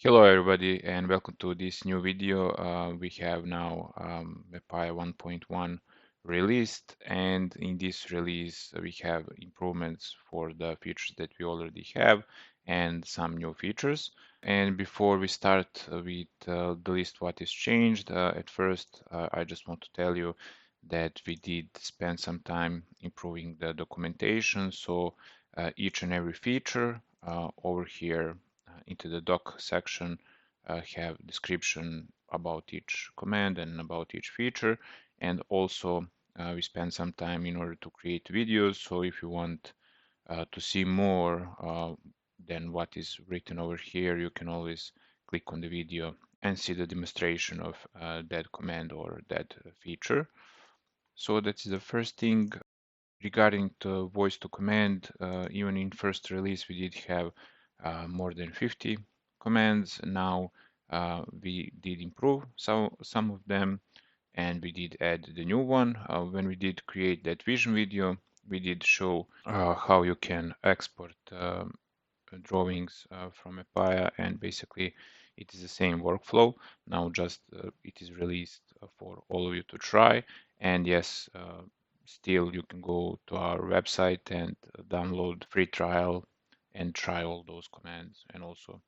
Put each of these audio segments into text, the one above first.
Hello everybody and welcome to this new video. We have now Mepaia 1.1 released, and in this release we have improvements for the features that we already have and some new features. And before we start with the list what is changed, at first I just want to tell you that we did spend some time improving the documentation. So each and every feature over here into the doc section have description about each command and about each feature, and also we spend some time in order to create videos. So if you want to see more than what is written over here, you can always click on the video and see the demonstration of that command or that feature. So that's the first thing. Regarding the voice to command, even in first release we did have more than 50 commands. Now we did improve some of them, and we did add the new one. When we did create that vision video, we did show how you can export drawings from Mepaia, and basically it is the same workflow. Now just it is released for all of you to try. And yes, still you can go to our website and download free trial and try all those commands. And also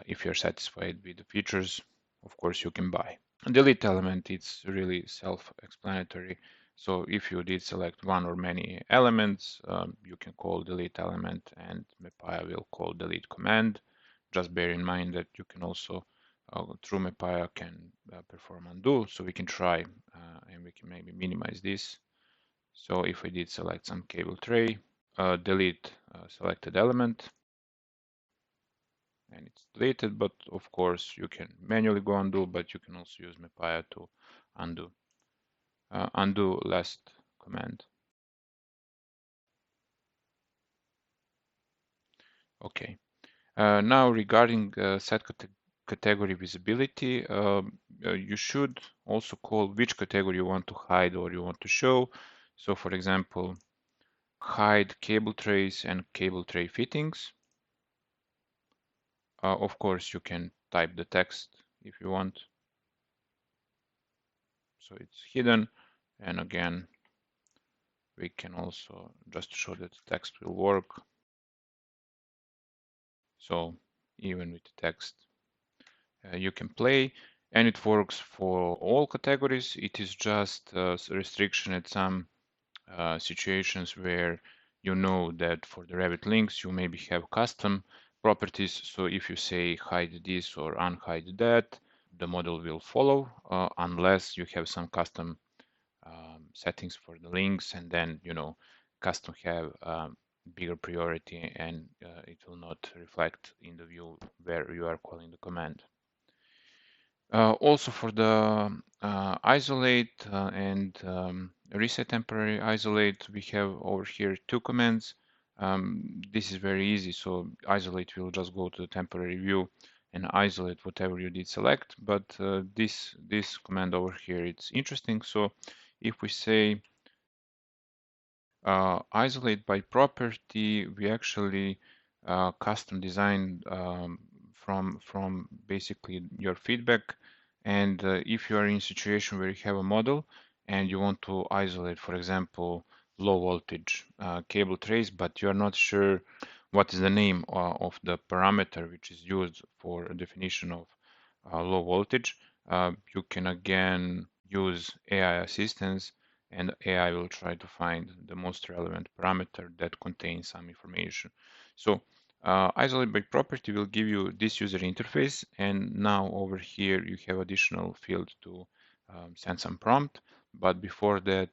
if you're satisfied with the features, of course you can buy. Delete element, it's really self-explanatory. So if you did select one or many elements, you can call delete element and Mepaia will call delete command. Just bear in mind that you can also, through Mepaia, can perform undo. So we can try and we can maybe minimize this. So if we did select some cable tray, delete selected element, and it's deleted, but of course you can manually go undo, but you can also use Mepaia to undo. Undo last command. Okay. Now regarding set category visibility, you should also call which category you want to hide or you want to show. So for example, hide cable trays and cable tray fittings. Of course, you can type the text if you want. So it's hidden. And again, we can also just show that the text will work. So even with the text, you can play, and it works for all categories. It is just a restriction at some situations where you know that for the Revit links you maybe have custom properties. So if you say hide this or unhide that, the model will follow unless you have some custom settings for the links, and then custom have bigger priority, and it will not reflect in the view where you are calling the command. Also for the isolate and reset temporary isolate, we have over here two commands. This is very easy. So isolate will just go to the temporary view and isolate whatever you did select. But this command over here, it's interesting. So if we say isolate by property, we actually custom designed from basically your feedback. And if you are in a situation where you have a model and you want to isolate, for example, low voltage cable trays, but you are not sure what is the name of the parameter which is used for a definition of low voltage, you can again use AI assistance, and AI will try to find the most relevant parameter that contains some information. So isolate by property will give you this user interface, and now over here you have additional field to send some prompt. But before that,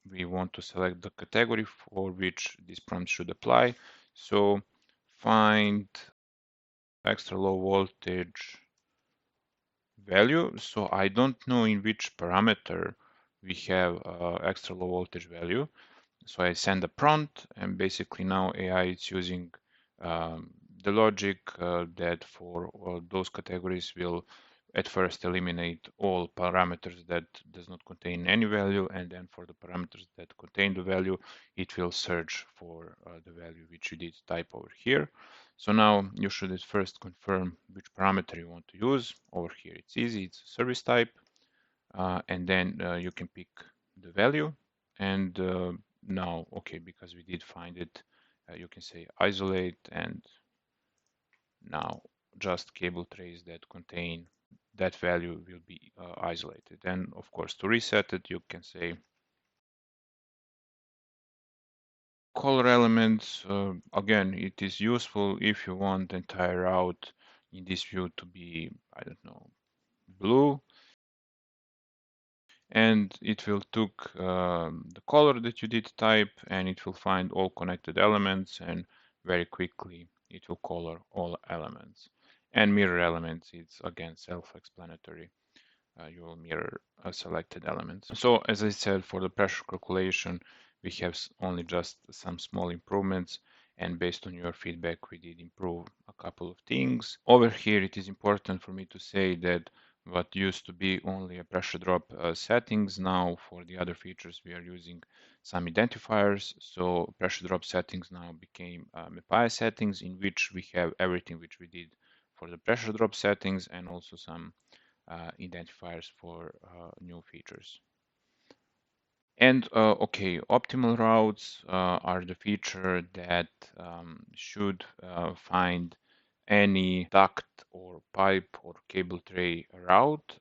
we want to select the category for which this prompt should apply. So find extra low voltage value. So I don't know in which parameter we have extra low voltage value. So I send a prompt, and basically now AI is using the logic that for those categories will at first eliminate all parameters that does not contain any value, and then for the parameters that contain the value, it will search for the value which you did type over here. So now you should at first confirm which parameter you want to use. Over here it's easy, it's service type, and then you can pick the value. And now, okay, because we did find it, you can say isolate, and now just cable trays that contain that value will be isolated. And of course, to reset it, you can say color elements. Again, it is useful if you want the entire route in this view to be, I don't know, blue. And it will took the color that you did type, and it will find all connected elements, and very quickly it will color all elements. And mirror elements, it's again self-explanatory. You will mirror selected elements. So as I said, for the pressure calculation, we have only just some small improvements, and based on your feedback, we did improve a couple of things. Over here, it is important for me to say that what used to be only a pressure drop settings, now for the other features, we are using some identifiers. So pressure drop settings now became Mepaia settings, in which we have everything which we did for the pressure drop settings, and also some identifiers for new features. And okay, optimal routes are the feature that should find any duct or pipe or cable tray route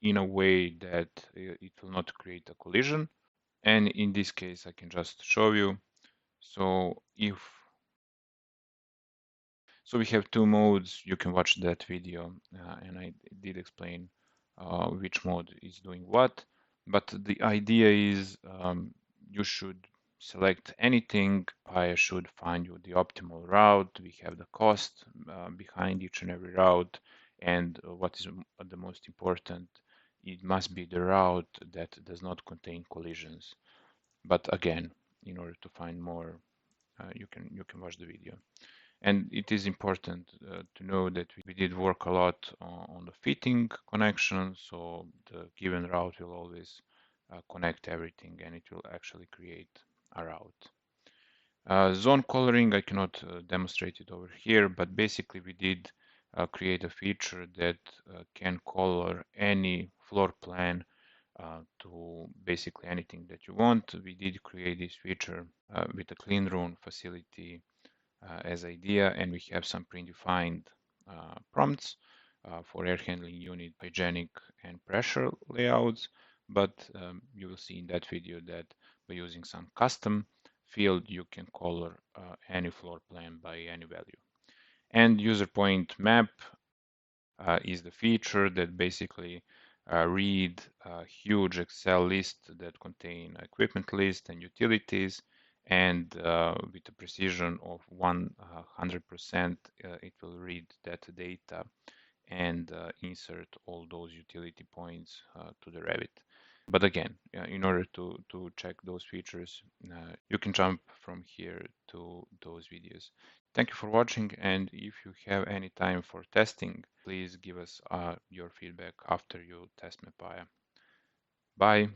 in a way that it will not create a collision. And in this case, I can just show you. So we have two modes. You can watch that video, and I did explain which mode is doing what. But the idea is you should select anything. Mepaia should find you the optimal route. We have the cost behind each and every route. And what is the most important, it must be the route that does not contain collisions. But again, in order to find more, you can watch the video. And it is important to know that we did work a lot on the fitting connection, so the given route will always connect everything, and it will actually create a route. Zone coloring, I cannot demonstrate it over here, but basically we did create a feature that can color any floor plan to basically anything that you want. We did create this feature with a clean room facility as idea, and we have some predefined prompts for air handling unit, hygienic, and pressure layouts. But you will see in that video that by using some custom field, you can color any floor plan by any value. And user point map is the feature that basically read a huge Excel list that contain equipment list and utilities, and with a precision of 100%, it will read that data and insert all those utility points to the Revit. But again, in order to check those features, you can jump from here to those videos. Thank you for watching, and if you have any time for testing, please give us your feedback after you test Mepaia. Bye.